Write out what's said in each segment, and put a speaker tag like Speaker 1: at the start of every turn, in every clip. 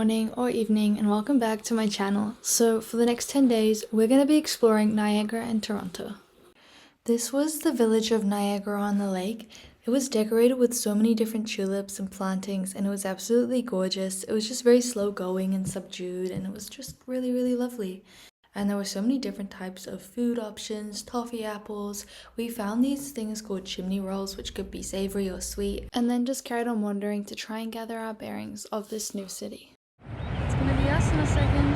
Speaker 1: morning or evening and welcome back to my channel. So for the next 10 days, we're going to be exploring Niagara and Toronto. This was the village of Niagara on the lake. It was decorated with so many different tulips and plantings and it was absolutely gorgeous. It was just very slow going and subdued and it was just really lovely. And there were so many different types of food options, toffee apples. We found these things called chimney rolls, which could be savory or sweet, and then just carried on wandering to try and gather our bearings of this new city. It's gonna be us in a second.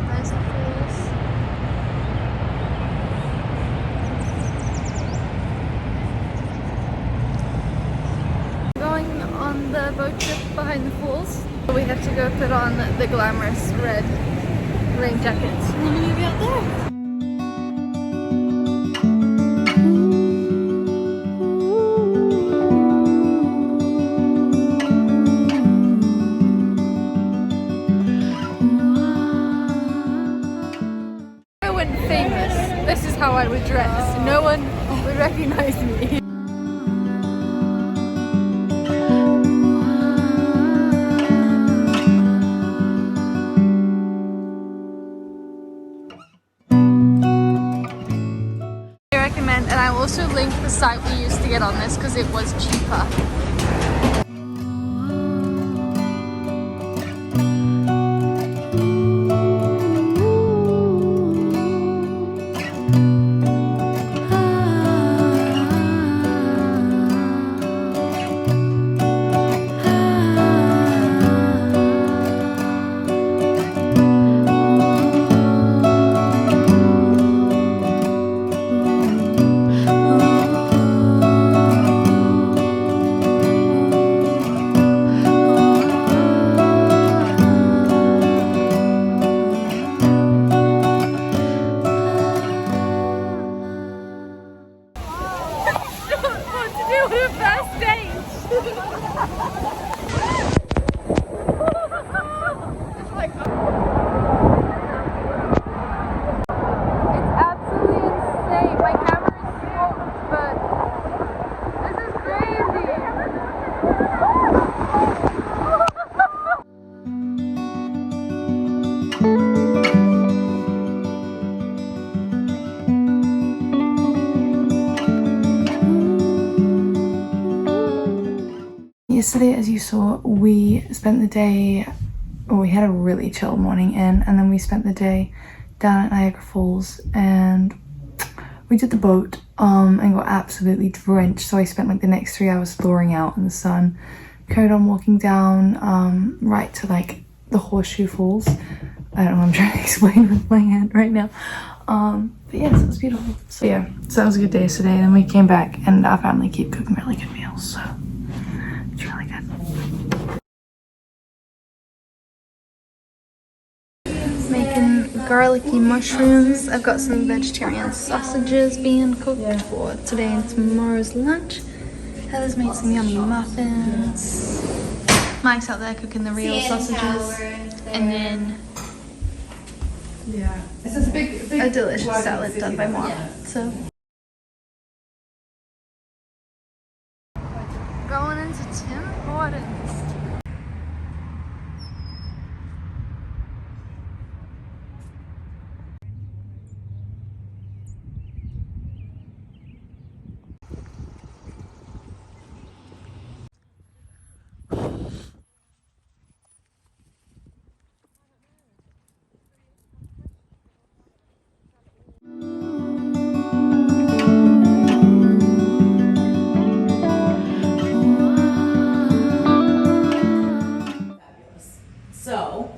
Speaker 1: There's our falls. Going on the boat trip behind the falls. We have to go put on the glamorous red rain jackets. And then we'll be out there. If I went famous, this is how I would dress. No one would recognize me. And I will also link the site we used to get on this because it was cheaper. Yesterday, as you saw, we spent the day, we had a really chill morning in, and then we spent the day down at Niagara Falls, and we did the boat and got absolutely drenched. So I spent like the next 3 hours thawing out in the sun, carried on walking down right to like the Horseshoe Falls. I don't know what I'm trying to explain with my hand right now. But yes, it was beautiful. So yeah, so that was a good day yesterday. Then we came back and our family keep cooking really good meals, so it's really good. Making garlicky mushrooms. I've got some vegetarian sausages being cooked for today and tomorrow's lunch. Heather's made some yummy muffins. Mike's out there cooking the real sausages. And then
Speaker 2: it's a big
Speaker 1: a delicious salad done by Mom. So going into Tim Hortons.
Speaker 2: So,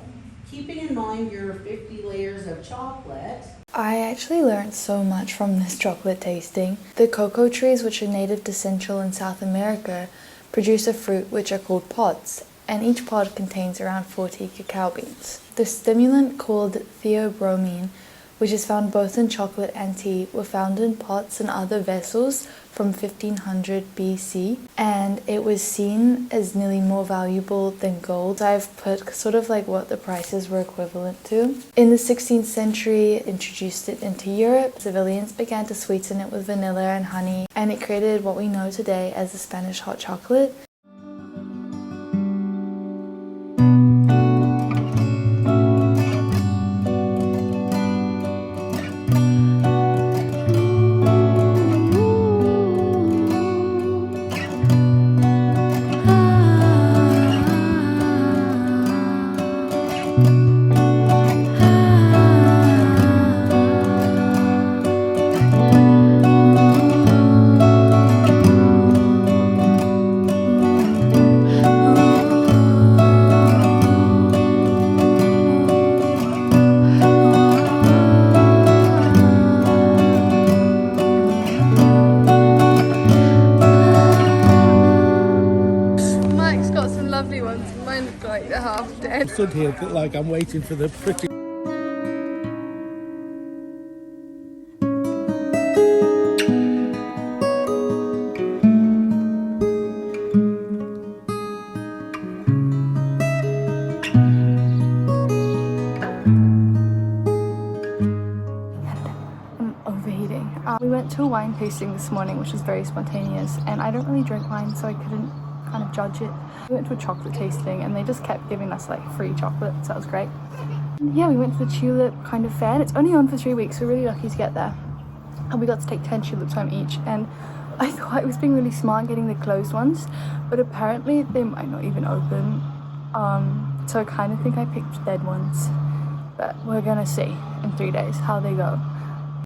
Speaker 2: keeping in mind your 50 layers of chocolate.
Speaker 1: I actually learned so much from this chocolate tasting. The cocoa trees, which are native to Central and South America, produce a fruit which are called pods, and each pod contains around 40 cacao beans. The stimulant called theobromine, which is found both in chocolate and tea, were found in pots and other vessels from 1500 BC, and it was seen as nearly more valuable than gold. I've put sort of like what the prices were equivalent to. In the 16th century, it introduced it into Europe. Civilians began to sweeten it with vanilla and honey, and it created what we know today as the Spanish hot chocolate.
Speaker 3: I stood here like I'm waiting for the pretty.
Speaker 1: I'm overheating. We went to a wine tasting this morning, which was very spontaneous, and I don't really drink wine, so I couldn't kind of judge it. We went to a chocolate tasting and they just kept giving us like free chocolate, so that was great. And yeah, we went to the tulip kind of fair, and it's only on for 3 weeks, so we're really lucky to get there. And we got to take 10 tulips home each, and I thought I was being really smart getting the closed ones, but apparently they might not even open. So I kind of think I picked dead ones, but we're gonna see in 3 days how they go.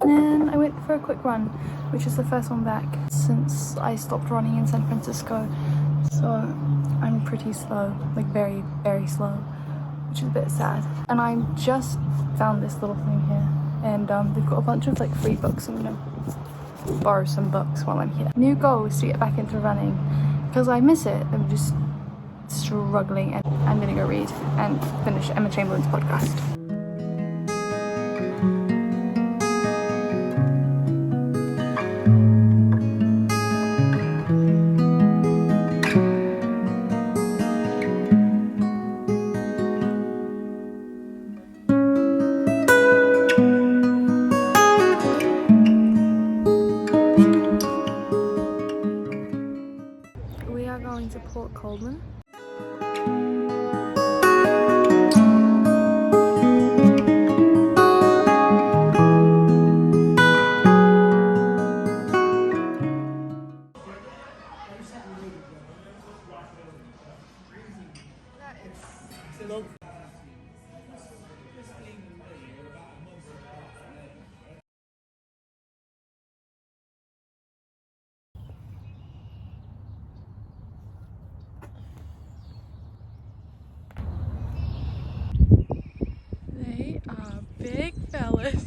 Speaker 1: And then I went for a quick run, which is the first one back since I stopped running in San Francisco. So I'm pretty slow, like very, very slow, which is a bit sad. And I just found this little thing here, and they've got a bunch of like free books. I'm gonna borrow some books while I'm here. New goal is to get back into running because I miss it. I'm just struggling, and I'm gonna go read and finish Emma Chamberlain's podcast. We are going to Port Coleman. They are big fellas.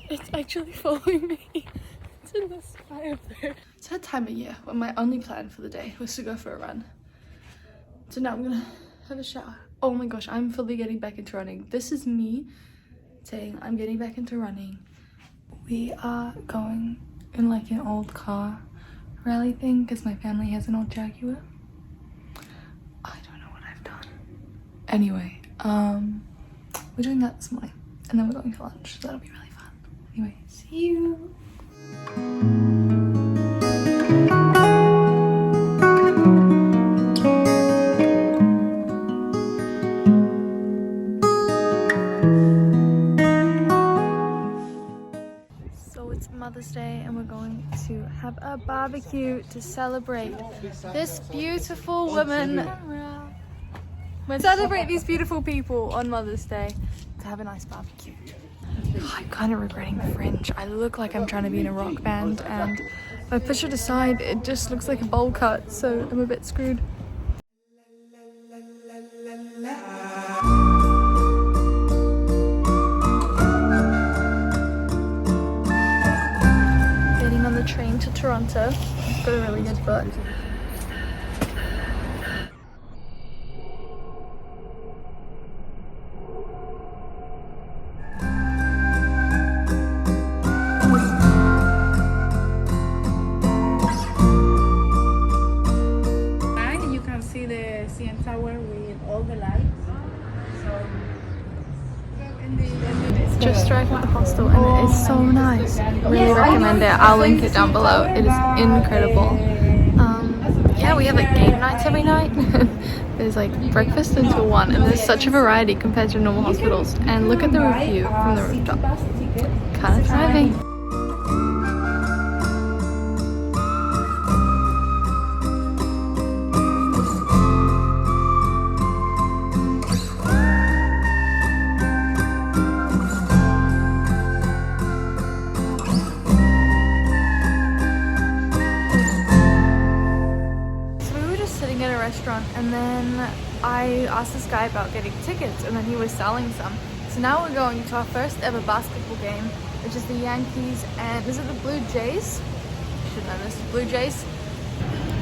Speaker 1: It's actually following me. It's in the sky up there. It's that time of year when my only plan for the day was to go for a run. So now I'm gonna have a shower. Oh my gosh, I'm fully getting back into running. This is me saying I'm getting back into running. We are going in like an old car rally thing because my family has an old Jaguar. I don't know what I've done. Anyway, we're doing that this morning, and then we're going to lunch, so that'll be really fun. Anyway, see you! So it's Mother's Day, and we're going to have a barbecue to celebrate this beautiful woman. We'll celebrate these beautiful people on Mother's Day to have a nice barbecue. I'm kind of regretting the fringe. I look like I'm trying to be in a rock band, and if I push it aside, it just looks like a bowl cut, so I'm a bit screwed. Getting on the train to Toronto. I've got a really good book. Just arrived at the hostel, and it is so nice. Really recommend it. I'll link it down below. It is incredible. Yeah, we have like game nights every night. There's like breakfast until 1, and there's such a variety compared to normal hospitals. And look at the review from the rooftop. kind of driving. At a restaurant, and then I asked this guy about getting tickets, and then he was selling some. So now we're going to our first ever basketball game, which is the Yankees and is it the Blue Jays? I should know this. Blue Jays.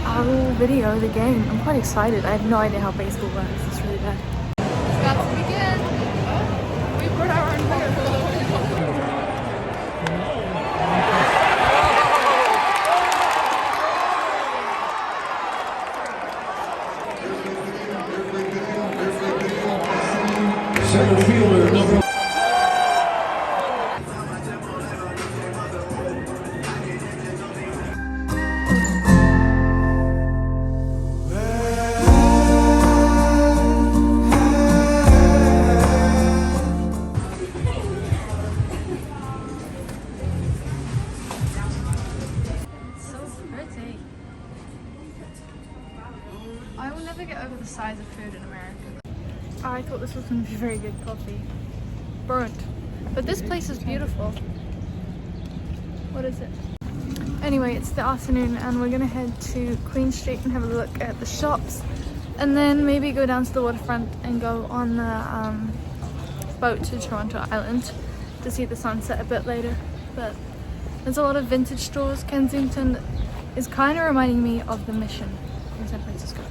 Speaker 1: I will video the game. I'm quite excited. I have no idea how baseball works. It's really bad. It's about to begin. We brought our own ball.
Speaker 4: Center fielder number.
Speaker 1: So pretty. I will never get over the size of food in America. I thought this was going to be very good coffee. Burnt. But this place is beautiful. What is it? Anyway, it's the afternoon and we're going to head to Queen Street and have a look at the shops. And then maybe go down to the waterfront and go on the boat to Toronto Island to see the sunset a bit later. But there's a lot of vintage stores. Kensington is kind of reminding me of the Mission in San Francisco.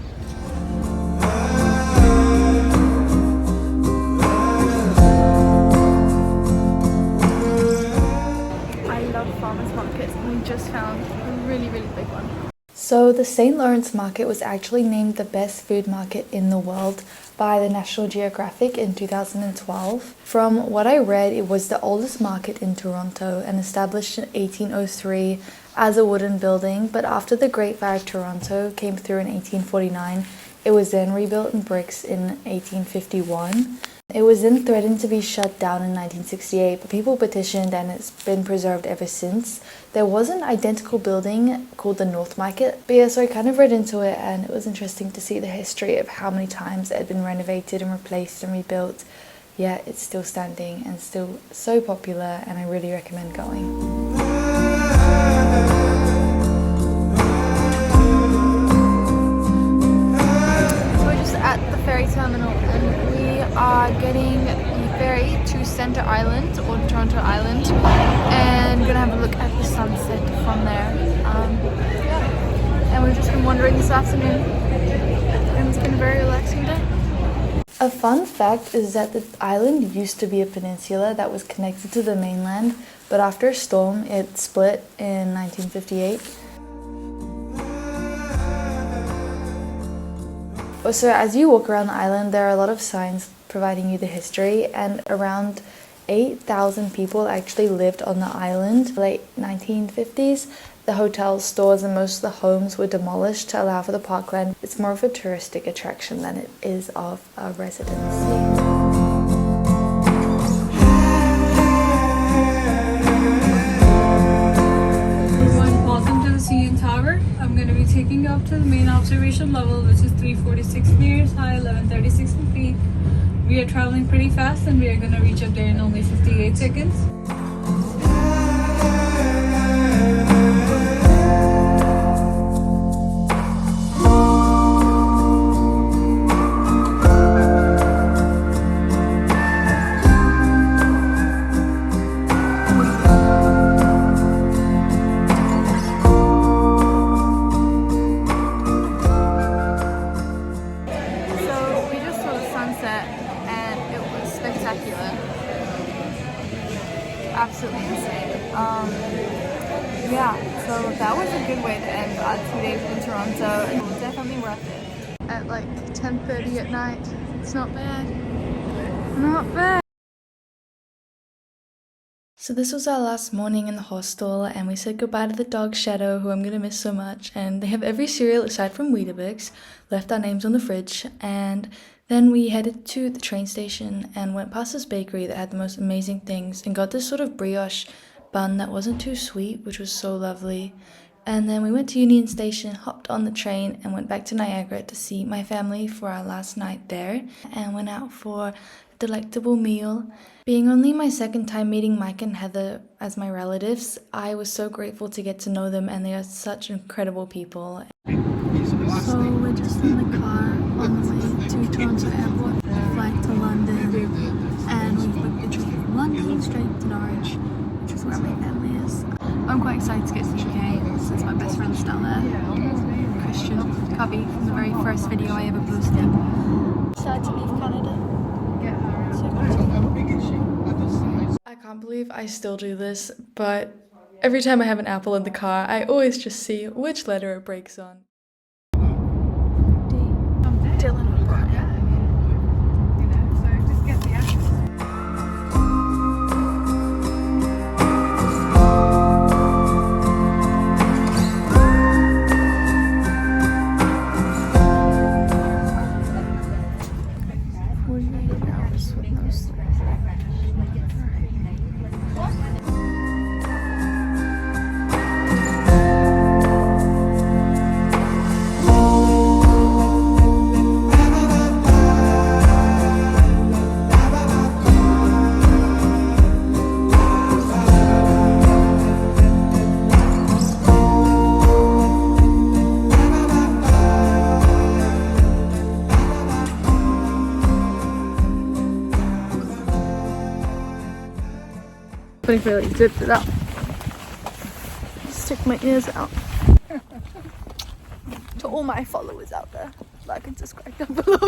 Speaker 1: Farmers markets, and we just found a really big one. So the St. Lawrence market was actually named the best food market in the world by the National Geographic in 2012. From what I read, it was the oldest market in Toronto and established in 1803 as a wooden building, but after the Great Fire of Toronto came through in 1849, it was then rebuilt in bricks in 1851. It was then threatened to be shut down in 1968, but people petitioned and it's been preserved ever since. There was an identical building called the North Market, but yeah, so I kind of read into it and it was interesting to see the history of how many times it had been renovated and replaced and rebuilt. Yeah, it's still standing and still so popular, and I really recommend going. At the ferry terminal, and we are getting the ferry to Center Island or Toronto Island and gonna have a look at the sunset from there. Yeah. And we've just been wandering this afternoon and it's been a very relaxing day. A fun fact is that the island used to be a peninsula that was connected to the mainland, but after a storm it split in 1958. So as you walk around the island, there are a lot of signs providing you the history, and around 8,000 people actually lived on the island. Late 1950s, the hotels, stores, and most of the homes were demolished to allow for the parkland. It's more of a touristic attraction than it is of a residency.
Speaker 5: CN Tower. I'm going to be taking you up to the main observation level, which is 346 meters high, 1136 feet. We are traveling pretty fast and we are going to reach up there in only 58 seconds.
Speaker 1: Absolutely insane. Yeah, so that was a good way to end our 2 days in Toronto, and definitely worth it. At like 10:30 at night, it's not bad. Not bad. So this was our last morning in the hostel, and we said goodbye to the dog Shadow, who I'm gonna miss so much. And they have every cereal aside from Weetabix, left our names on the fridge, and Then we headed to the train station and went past this bakery that had the most amazing things and got this sort of brioche bun that wasn't too sweet, which was so lovely. And then we went to Union Station, hopped on the train, and went back to Niagara to see my family for our last night there, and went out for a delectable meal. Being only my second time meeting Mike and Heather as my relatives, I was so grateful to get to know them, and they are such incredible people. So we're just in the car on the way to Toronto Airport, flight to London, and we've booked the train from London straight to Norwich, which is where my family is. I'm quite excited to get to the UK since my best friend's down there, Christian Cubby, from the very first video I ever posted. Sad to leave Canada. I can't believe I still do this, but every time I have an apple in the car, I always just see which letter it breaks on. Dylan and Brian.
Speaker 5: So just get the accent.
Speaker 1: Funny for like zipped it up. Stick my ears out. To all my followers out there, like and subscribe down below.